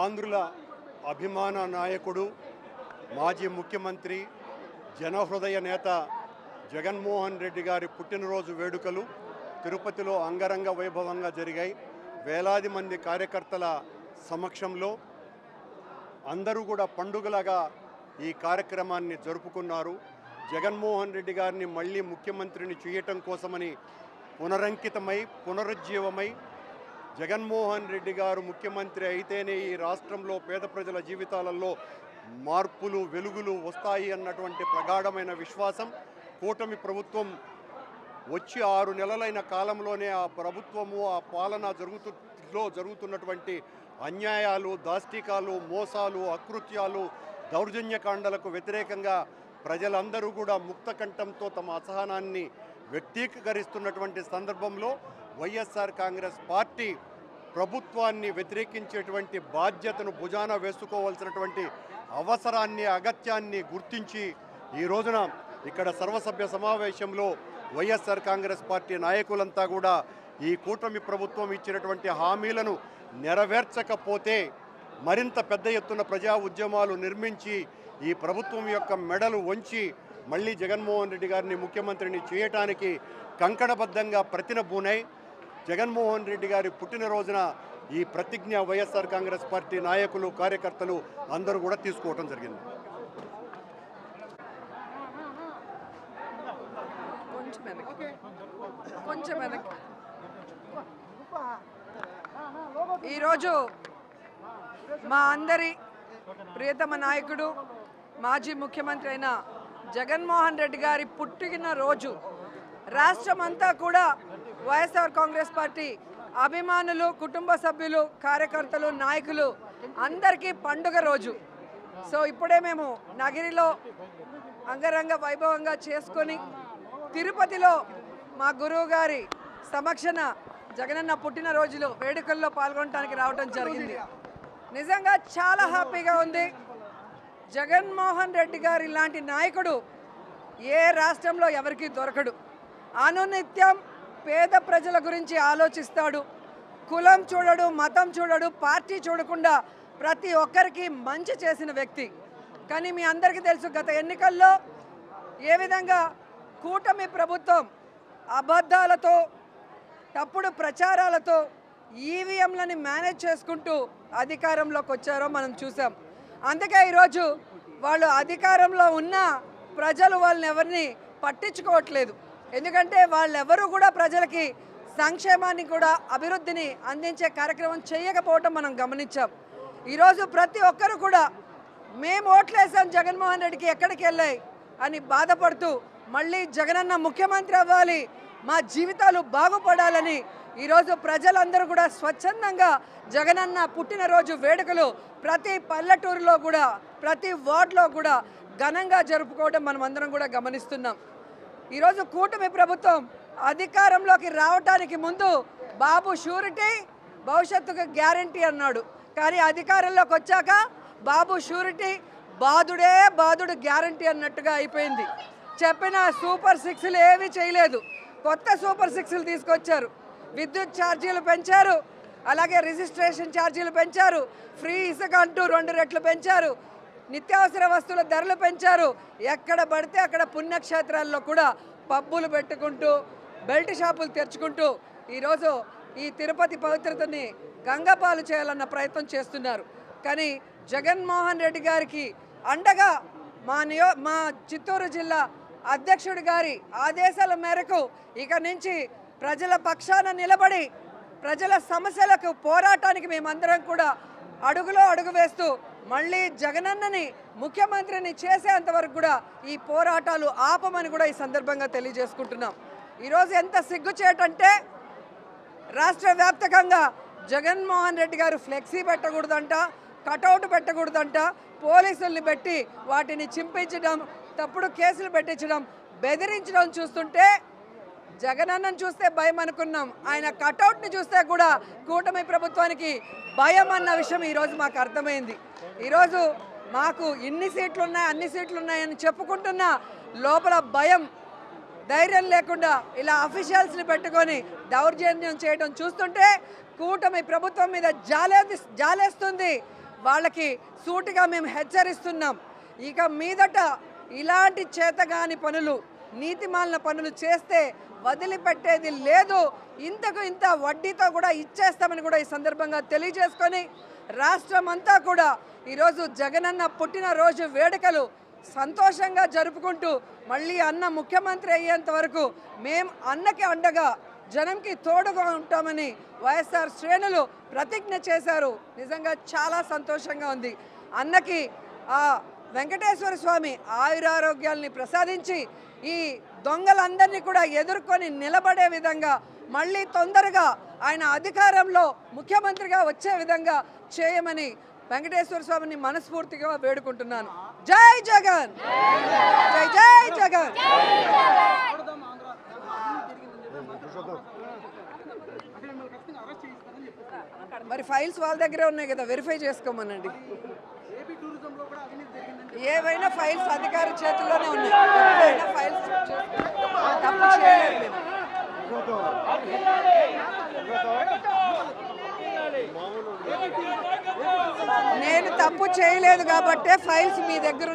ఆంధ్రుల అభిమాన నాయకుడు, మాజీ ముఖ్యమంత్రి, జనహృదయ నేత జగన్మోహన్ రెడ్డి గారి పుట్టినరోజు వేడుకలు తిరుపతిలో అంగరంగ వైభవంగా జరిగాయి. వేలాది మంది కార్యకర్తల సమక్షంలో అందరూ కూడా పండుగలాగా ఈ కార్యక్రమాన్ని జరుపుకున్నారు. జగన్మోహన్ రెడ్డి గారిని మళ్ళీ ముఖ్యమంత్రిని చేయటం కోసమని పునరంకితమై పునరుజ్జీవమై జగన్మోహన్ రెడ్డి గారు ముఖ్యమంత్రి అయితేనే ఈ రాష్ట్రంలో పేద ప్రజల జీవితాలలో మార్పులు వెలుగులు వస్తాయి అన్నటువంటి ప్రగాఢమైన విశ్వాసం కూటమి ప్రభుత్వం వచ్చి 6 నెలలైన కాలంలోనే ఆ ప్రభుత్వము ఆ పాలన జరుగుతున్నటువంటి అన్యాయాలు, దాష్టికాలు, మోసాలు, అకృత్యాలు, దౌర్జన్యకాండలకు వ్యతిరేకంగా ప్రజలందరూ కూడా ముక్త కంఠంతో తమ అసహనాన్ని వ్యక్తీకరిస్తున్నటువంటి సందర్భంలో వైఎస్ఆర్ కాంగ్రెస్ పార్టీ ప్రభుత్వాన్ని వ్యతిరేకించేటువంటి బాధ్యతను భుజాన వేసుకోవాల్సినటువంటి అవసరాన్ని అగత్యాన్ని గుర్తించి ఈ రోజున ఇక్కడ సర్వసభ్య సమావేశంలో వైఎస్ఆర్ కాంగ్రెస్ పార్టీ నాయకులంతా కూడా ఈ కూటమి ప్రభుత్వం ఇచ్చినటువంటి హామీలను నెరవేర్చకపోతే మరింత పెద్ద ఎత్తున ప్రజా ఉద్యమాలు నిర్మించి ఈ ప్రభుత్వం యొక్క మెడలు వంచి మళ్ళీ జగన్మోహన్ రెడ్డి గారిని ముఖ్యమంత్రిని చేయటానికి కంకణబద్ధంగా ప్రతినబూనై జగన్మోహన్ రెడ్డి గారి పుట్టినరోజున ఈ ప్రతిజ్ఞ వైఎస్ఆర్ కాంగ్రెస్ పార్టీ నాయకులు, కార్యకర్తలు అందరూ కూడా తీసుకోవడం జరిగింది. ఈరోజు మా అందరి ప్రియతమ నాయకుడు, మాజీ ముఖ్యమంత్రి అయిన జగన్మోహన్ రెడ్డి గారి పుట్టినరోజు రాష్ట్రమంతా కూడా వైఎస్ఆర్ కాంగ్రెస్ పార్టీ అభిమానులు, కుటుంబ సభ్యులు, కార్యకర్తలు, నాయకులు అందరికీ పండుగ రోజు. సో ఇప్పుడే మేము నగిరిలో అంగరంగ వైభవంగా చేసుకొని తిరుపతిలో మా గురువు గారి సమక్షన జగనన్న పుట్టినరోజులు వేడుకల్లో పాల్గొనడానికి రావడం జరిగింది. నిజంగా చాలా హ్యాపీగా ఉంది. జగన్మోహన్ రెడ్డి గారి లాంటి నాయకుడు ఏ రాష్ట్రంలో ఎవరికీ దొరకడు. అనునిత్యం పేద ప్రజల గురించి ఆలోచిస్తాడు. కులం చూడడు, మతం చూడడు, పార్టీ చూడకుండా ప్రతి ఒక్కరికి మంచి చేసిన వ్యక్తి. కానీ మీ అందరికీ తెలుసు, గత ఎన్నికల్లో ఏ విధంగా కూటమి ప్రభుత్వం అబద్ధాలతో, తప్పుడు ప్రచారాలతో ఈవీఎంలని మేనేజ్ చేసుకుంటూ అధికారంలోకి వచ్చారో మనం చూసాం. అందుకే ఈరోజు వాళ్ళు అధికారంలో ఉన్న ప్రజలు వాళ్ళని ఎవరిని పట్టించుకోవట్లేదు. ఎందుకంటే వాళ్ళెవరూ కూడా ప్రజలకి సంక్షేమాన్ని కూడా అభివృద్ధిని అందించే కార్యక్రమం చేయకపోవటం మనం గమనించాం. ఈరోజు ప్రతి ఒక్కరు కూడా మేము ఓట్లేసాం జగన్మోహన్ రెడ్డికి ఎక్కడికి వెళ్ళాయి అని బాధపడుతూ మళ్ళీ జగనన్న ముఖ్యమంత్రి అవ్వాలి, మా జీవితాలు బాగుపడాలని ఈరోజు ప్రజలందరూ కూడా స్వచ్ఛందంగా జగనన్న పుట్టినరోజు వేడుకలు ప్రతి పల్లెటూరులో కూడా, ప్రతి వార్డులో కూడా ఘనంగా జరుపుకోవడం మనం అందరం కూడా గమనిస్తున్నాం. ఈరోజు కూటమి ప్రభుత్వం అధికారంలోకి రావడానికి ముందు బాబు షూరిటీ, భవిష్యత్తుకు గ్యారంటీ అన్నాడు. కానీ అధికారంలోకి వచ్చాక బాబు షూరిటీ, బాధుడే బాధుడు గ్యారంటీ అన్నట్టుగా అయిపోయింది. చెప్పిన సూపర్ 6లు ఏమీ చేయలేదు. కొత్త సూపర్ 6లు తీసుకొచ్చారు. విద్యుత్ ఛార్జీలు పెంచారు, అలాగే రిజిస్ట్రేషన్ ఛార్జీలు పెంచారు, ఫ్రీ ఇసుక అంటూ 2 రెట్లు పెంచారు, నిత్యావసర వస్తువుల ధరలు పెంచారు. ఎక్కడ పడితే అక్కడ పుణ్యక్షేత్రాల్లో కూడా పబ్బులు పెట్టుకుంటూ, బెల్ట్ షాపులు తెరుచుకుంటూ ఈరోజు ఈ తిరుపతి పవిత్రతని గంగపాలు చేయాలన్న ప్రయత్నం చేస్తున్నారు. కానీ జగన్మోహన్ రెడ్డి గారికి అండగా మా చిత్తూరు జిల్లా అధ్యక్షుడి గారి ఆదేశాల మేరకు ఇక నుంచి ప్రజల పక్షాన నిలబడి ప్రజల సమస్యలకు పోరాటానికి మేమందరం కూడా అడుగులో అడుగు వేస్తూ మళ్ళీ జగనన్నని ముఖ్యమంత్రిని చేసేంతవరకు కూడా ఈ పోరాటాలు ఆపమని కూడా ఈ సందర్భంగా తెలియజేసుకుంటున్నాం. ఈరోజు ఎంత సిగ్గుచేటంటే రాష్ట్ర వ్యాప్తంగా జగన్మోహన్ రెడ్డి గారు ఫ్లెక్సీ పెట్టకూడదంట, కటౌట్ పెట్టకూడదంట, పోలీసుల్ని పెట్టి వాటిని చింపించడం, తప్పుడు కేసులు పెట్టించడం, బెదిరించడం చూస్తుంటే జగనన్నను చూస్తే భయం అనుకున్నాం. ఆయన కటౌట్ని చూస్తే కూడా కూటమి ప్రభుత్వానికి భయం అన్న విషయం ఈరోజు మాకు అర్థమైంది. ఈరోజు మాకు ఇన్ని సీట్లు ఉన్నాయి, అన్ని సీట్లు ఉన్నాయని చెప్పుకుంటున్నా లోపల భయం, ధైర్యం లేకుండా ఇలా అఫీషియల్స్ని పెట్టుకొని దౌర్జన్యం చేయడం చూస్తుంటే కూటమి ప్రభుత్వం మీద జాలేస్తుంది. వాళ్ళకి సూటిగా మేము హెచ్చరిస్తున్నాం. ఇక మీదట ఇలాంటి చేతగాని పనులు, నీతిమాలిన పనులు చేస్తే వదిలిపెట్టేది లేదు. ఇంతకు ఇంత వడ్డీతో కూడా ఇచ్చేస్తామని కూడా ఈ సందర్భంగా తెలియజేసుకొని రాష్ట్రం అంతా కూడా ఈరోజు జగనన్న పుట్టినరోజు వేడుకలు సంతోషంగా జరుపుకుంటూ మళ్ళీ అన్న ముఖ్యమంత్రి అయ్యేంత వరకు మేము అన్నకి అండగా జనంకి తోడుగా ఉంటామని వైఎస్ఆర్ శ్రేణులు ప్రతిజ్ఞ చేశారు. నిజంగా చాలా సంతోషంగా ఉంది. అన్నకి ఆ వెంకటేశ్వర స్వామి ఆయురారోగ్యాల్ని ప్రసాదించి ఈ దొంగలందరినీ కూడా ఎదుర్కొని నిలబడే విధంగా మళ్ళీ తొందరగా ఆయన అధికారంలో ముఖ్యమంత్రిగా వచ్చే విధంగా చేయమని వెంకటేశ్వర స్వామిని మనస్ఫూర్తిగా వేడుకుంటున్నాను. జై జగన్, జై జై జగన్. మరి ఫైల్స్ వాళ్ళ దగ్గరే ఉన్నాయి కదా, వెరిఫై చేసుకోమనండి. ఏవైనా ఫైల్స్ అధికారి చేతుల్లోనే ఉన్నాయి. ఏవైనా ఫైల్స్ తప్పు చేయలేదు మేము. నేను తప్పు చేయలేదు కాబట్టే ఫైల్స్ మీ దగ్గర